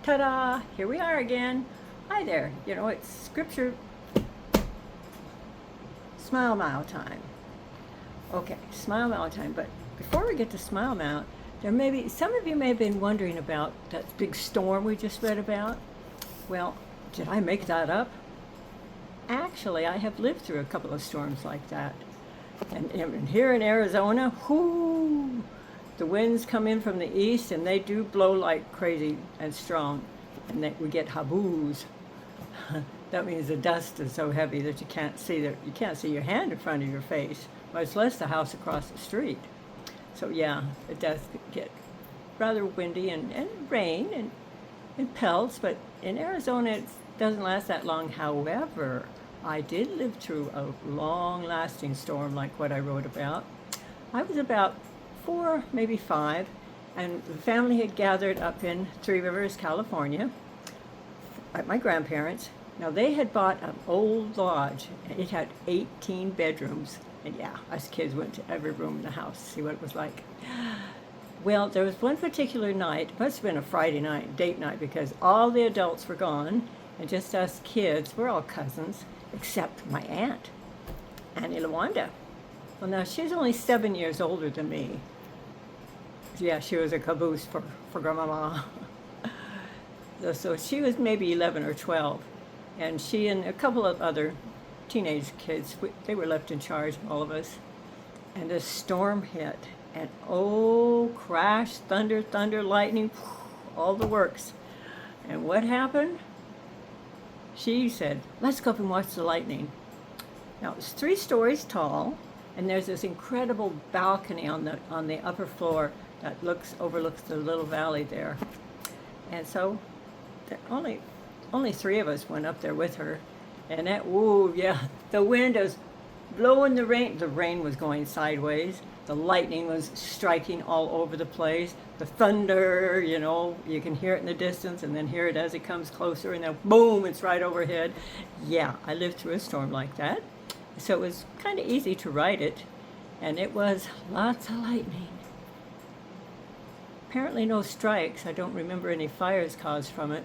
Ta-da! Here we are again. Hi there. You know, it's scripture smile mile time. Okay, smile mile time. But before we get to smile mile, there may be some of you may have been wondering about that big storm we just read about. Well, did I make that up? Actually, I have lived through a couple of storms like that. And here in Arizona, whoo, the winds come in from the east and they do blow like crazy and strong. And we get haboos. That means the dust is so heavy that you can't see your hand in front of your face, much less the house across the street. So yeah, it does get rather windy and rain and pelts, but in Arizona it doesn't last that long. However, I did live through a long-lasting storm like what I wrote about. I was about 4, maybe 5, and the family had gathered up in Three Rivers, California, at my grandparents'. Now, they had bought an old lodge. It had 18 bedrooms. And yeah, us kids went to every room in the house to see what it was like. Well, there was one particular night, it must have been a Friday night, date night, because all the adults were gone, and just us kids, we're all cousins, except my aunt, Annie LaWanda. Well, now, she's only 7 years older than me. Yeah, she was a caboose for Grandmama. So she was maybe 11 or 12. And she and a couple of other teenage kids, they were left in charge, all of us. And the storm hit. And oh, crash, thunder, lightning, all the works. And what happened? She said, let's go up and watch the lightning. Now, it was 3 stories tall, and there's this incredible balcony on the upper floor that overlooks the little valley there. And so only 3 of us went up there with her. And that, whoa, yeah, the wind was blowing the rain. The rain was going sideways. The lightning was striking all over the place. The thunder, you know, you can hear it in the distance and then hear it as it comes closer, and then boom, it's right overhead. Yeah, I lived through a storm like that. So it was kind of easy to write it, and it was lots of lightning. Apparently no strikes. I don't remember any fires caused from it.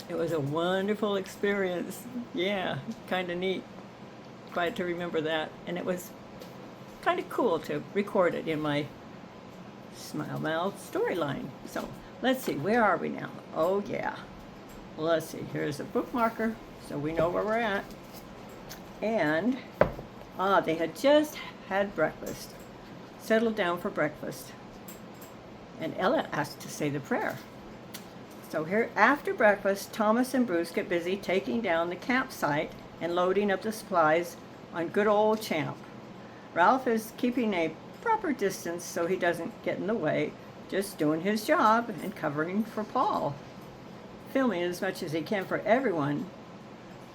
It was a wonderful experience. Yeah, kind of neat. Glad to remember that. And it was kind of cool to record it in my Smile Mouth storyline. So let's see, where are we now? Oh yeah. Let's see, here's a bookmarker so we know where we're at. And they had just had breakfast, settled down for breakfast. And Ella asked to say the prayer. So here, after breakfast, Thomas and Bruce get busy taking down the campsite and loading up the supplies on good old Champ. Ralph is keeping a proper distance so he doesn't get in the way, just doing his job and covering for Paul, filming as much as he can for everyone.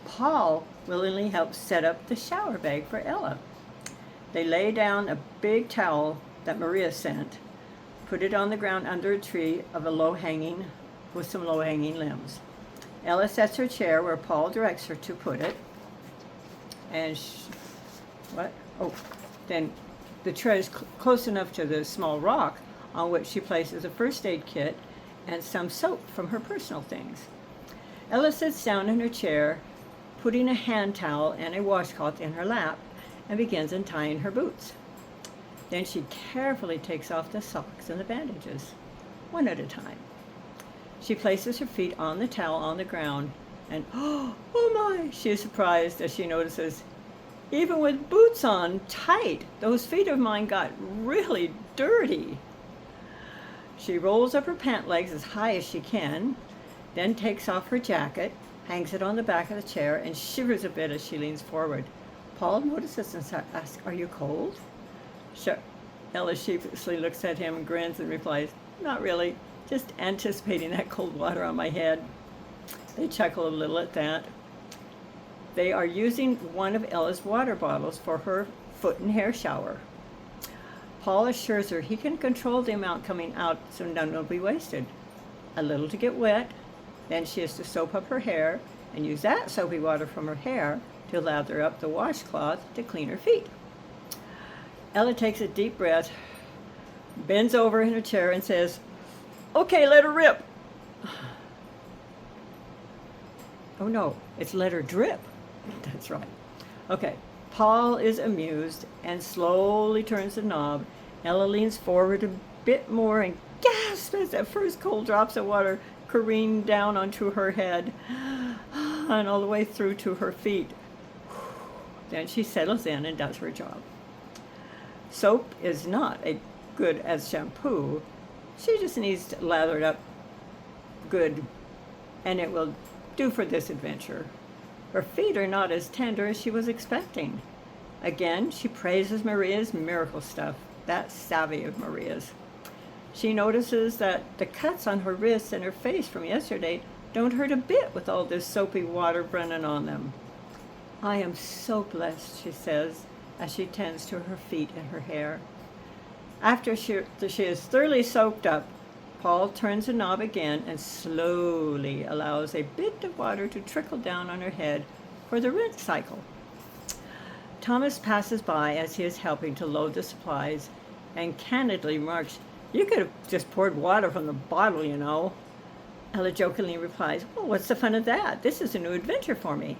Paul willingly helps set up the shower bag for Ella. They lay down a big towel that Maria sent, put it on the ground under a tree with some low-hanging limbs. Ella sets her chair where Paul directs her to put it. And then the tray is close enough to the small rock on which she places a first aid kit and some soap from her personal things. Ella sits down in her chair, putting a hand towel and a washcloth in her lap, and begins untying her boots. Then she carefully takes off the socks and the bandages, one at a time. She places her feet on the towel on the ground, and oh my, she is surprised as she notices, even with boots on tight, those feet of mine got really dirty. She rolls up her pant legs as high as she can, then takes off her jacket, hangs it on the back of the chair, and shivers a bit as she leans forward. Paul notices and asks, "Are you cold?" Sure. Ella sheepishly looks at him and grins and replies, "Not really, just anticipating that cold water on my head." They chuckle a little at that. They are using one of Ella's water bottles for her foot and hair shower. Paul assures her he can control the amount coming out so none will be wasted. A little to get wet, then she has to soap up her hair and use that soapy water from her hair to lather up the washcloth to clean her feet. Ella takes a deep breath, bends over in her chair and says, "Okay, let her rip." Oh no, it's let her drip. That's right. Okay, Paul is amused and slowly turns the knob. Ella leans forward a bit more and gasps as the first cold drops of water careen down onto her head and all the way through to her feet. Then she settles in and does her job. Soap is not as good as shampoo. She just needs to lather it up good, and it will do for this adventure. Her feet are not as tender as she was expecting. Again, she praises Maria's miracle stuff. That's savvy of Maria's. She notices that the cuts on her wrists and her face from yesterday don't hurt a bit with all this soapy water running on them. I am so blessed, she says, as she tends to her feet and her hair. After she is thoroughly soaked up, Paul turns the knob again and slowly allows a bit of water to trickle down on her head for the rinse cycle. Thomas passes by as he is helping to load the supplies and candidly remarks, "You could have just poured water from the bottle, you know." Ella jokingly replies, "Well, what's the fun of that? This is a new adventure for me."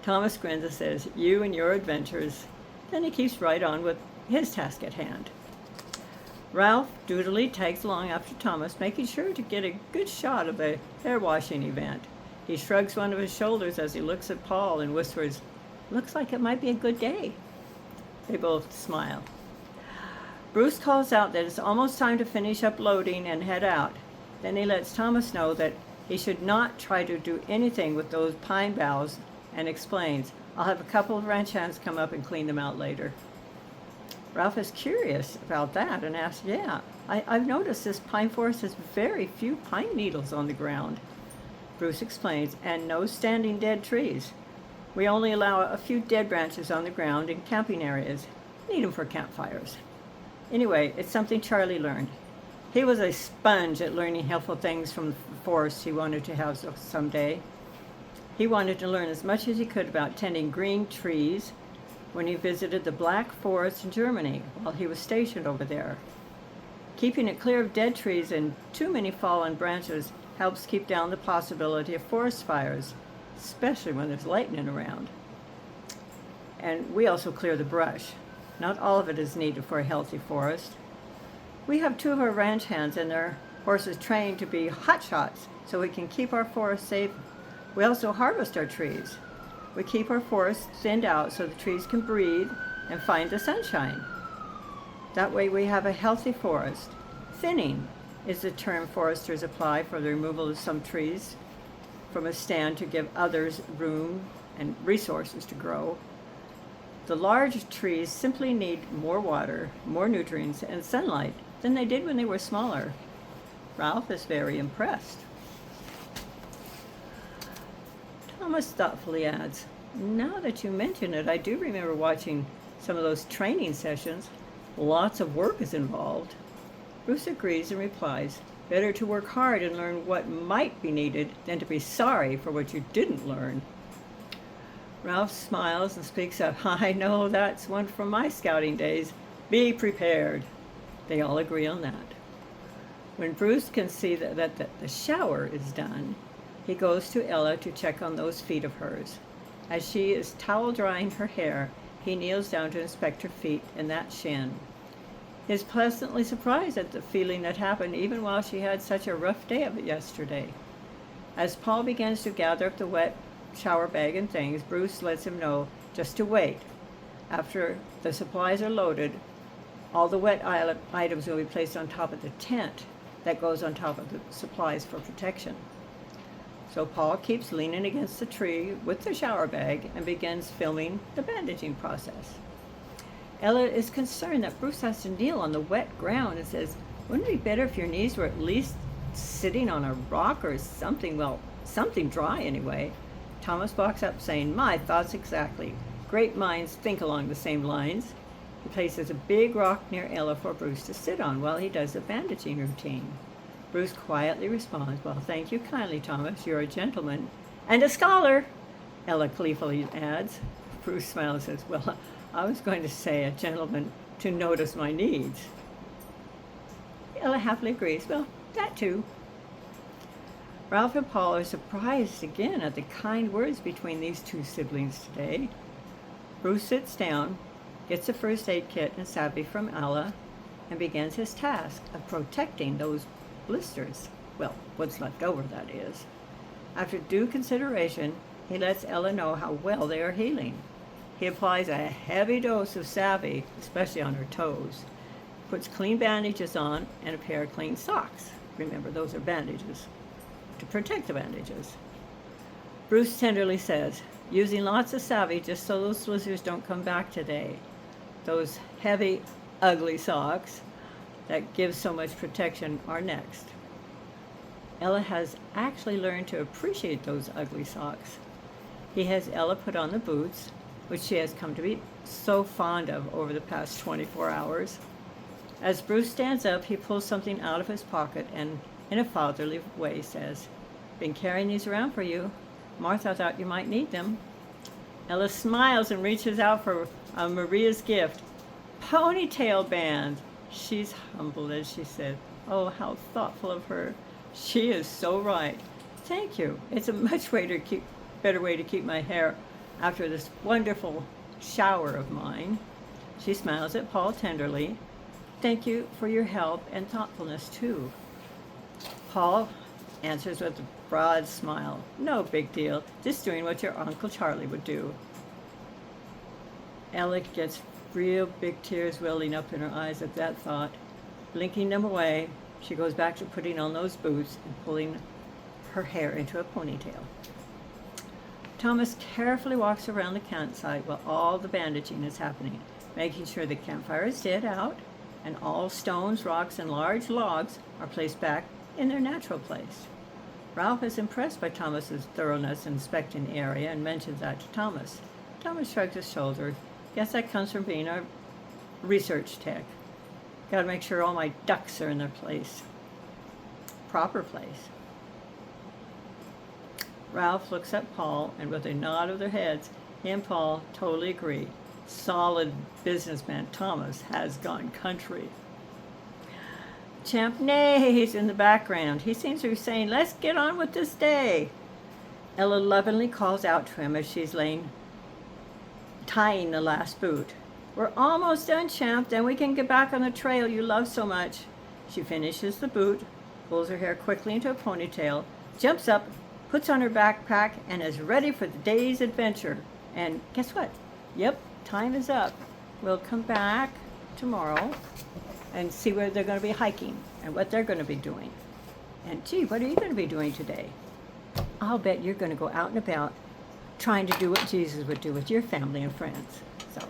Thomas grins and says, "You and your adventures." Then he keeps right on with his task at hand. Ralph dutifully tags along after Thomas, making sure to get a good shot of the hair washing event. He shrugs one of his shoulders as he looks at Paul and whispers, "Looks like it might be a good day." They both smile. Bruce calls out that it's almost time to finish up loading and head out. Then he lets Thomas know that he should not try to do anything with those pine boughs and explains, "I'll have a couple of ranch hands come up and clean them out later." Ralph is curious about that and asks, I've noticed this pine forest has very few pine needles on the ground." Bruce explains, "And no standing dead trees. We only allow a few dead branches on the ground in camping areas. Need them for campfires. Anyway, it's something Charlie learned. He was a sponge at learning helpful things from the forest he wanted to have someday. He wanted to learn as much as he could about tending green trees when he visited the Black Forest in Germany while he was stationed over there. Keeping it clear of dead trees and too many fallen branches helps keep down the possibility of forest fires, especially when there's lightning around. And we also clear the brush. Not all of it is needed for a healthy forest. We have 2 of our ranch hands and their horses trained to be hotshots so we can keep our forest safe. We also harvest our trees. We keep our forests thinned out so the trees can breathe and find the sunshine. That way we have a healthy forest. Thinning is the term foresters apply for the removal of some trees from a stand to give others room and resources to grow. The large trees simply need more water, more nutrients, and sunlight than they did when they were smaller. Ralph is very impressed. Thomas thoughtfully adds, "Now that you mention it, I do remember watching some of those training sessions. Lots of work is involved." Bruce agrees and replies, "Better to work hard and learn what might be needed than to be sorry for what you didn't learn." Ralph smiles and speaks up, "I know that's one from my scouting days. Be prepared." They all agree on that. When Bruce can see that the shower is done, he goes to Ella to check on those feet of hers. As she is towel drying her hair, he kneels down to inspect her feet and that shin. He is pleasantly surprised at the feeling that happened even while she had such a rough day of it yesterday. As Paul begins to gather up the wet shower bag and things, Bruce lets him know just to wait. After the supplies are loaded, all the wet items will be placed on top of the tent that goes on top of the supplies for protection. So Paul keeps leaning against the tree with the shower bag and begins filming the bandaging process. Ella is concerned that Bruce has to kneel on the wet ground and says, "Wouldn't it be better if your knees were at least sitting on a rock or something, well, something dry anyway?" Thomas walks up saying, "My thoughts exactly. Great minds think along the same lines." He places a big rock near Ella for Bruce to sit on while he does the bandaging routine. Bruce quietly responds, "Well, thank you kindly, Thomas. You're a gentleman and a scholar," Ella gleefully adds. Bruce smiles and says, "Well, I was going to say a gentleman to notice my needs." Ella happily agrees, "Well, that too." Ralph and Paul are surprised again at the kind words between these two siblings today. Bruce sits down, gets a first aid kit and salve from Ella, and begins his task of protecting those blisters. Well, what's left over, that is. After due consideration, he lets Ella know how well they are healing. He applies a heavy dose of salve, especially on her toes, puts clean bandages on, and a pair of clean socks. Remember, those are bandages, to protect the bandages. Bruce tenderly says, using lots of salve just so those blisters don't come back today. Those heavy, ugly socks that give so much protection are next. Ella has actually learned to appreciate those ugly socks. He has Ella put on the boots, which she has come to be so fond of over the past 24 hours. As Bruce stands up, he pulls something out of his pocket and, in a fatherly way, says, "Been carrying these around for you. Martha thought you might need them." Ella smiles and reaches out for Maria's gift, ponytail band. She's humbled as she said, "Oh, how thoughtful of her. She is so right. Thank you. It's a much better way to keep my hair after this wonderful shower of mine." She smiles at Paul tenderly. "Thank you for your help and thoughtfulness too." Paul answers with a broad smile. "No big deal. Just doing what your Uncle Charlie would do." Ella gets real big tears welling up in her eyes at that thought. Blinking them away, she goes back to putting on those boots and pulling her hair into a ponytail. Thomas carefully walks around the campsite while all the bandaging is happening, making sure the campfire is dead out and all stones, rocks, and large logs are placed back in their natural place. Ralph is impressed by Thomas's thoroughness in inspecting the area and mentions that to Thomas. Thomas shrugs his shoulders. "Guess that comes from being a research tech. Got to make sure all my ducks are in their place. Proper place." Ralph looks at Paul, and with a nod of their heads, he and Paul totally agree. Solid businessman Thomas has gone country. Champ neighs in the background. He seems to be saying, "Let's get on with this day." Ella lovingly calls out to him as she's tying the last boot. "We're almost done, Champ. Then we can get back on the trail you love so much." She finishes the boot, pulls her hair quickly into a ponytail, jumps up, puts on her backpack, and is ready for the day's adventure. And guess what? Yep, time is up. We'll come back tomorrow and see where they're going to be hiking and what they're going to be doing. And gee, what are you going to be doing today? I'll bet you're going to go out and about trying to do what Jesus would do with your family and friends. So,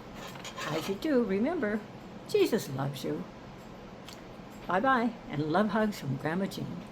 as you do, remember, Jesus loves you. Bye-bye, and love hugs from Grama Jean.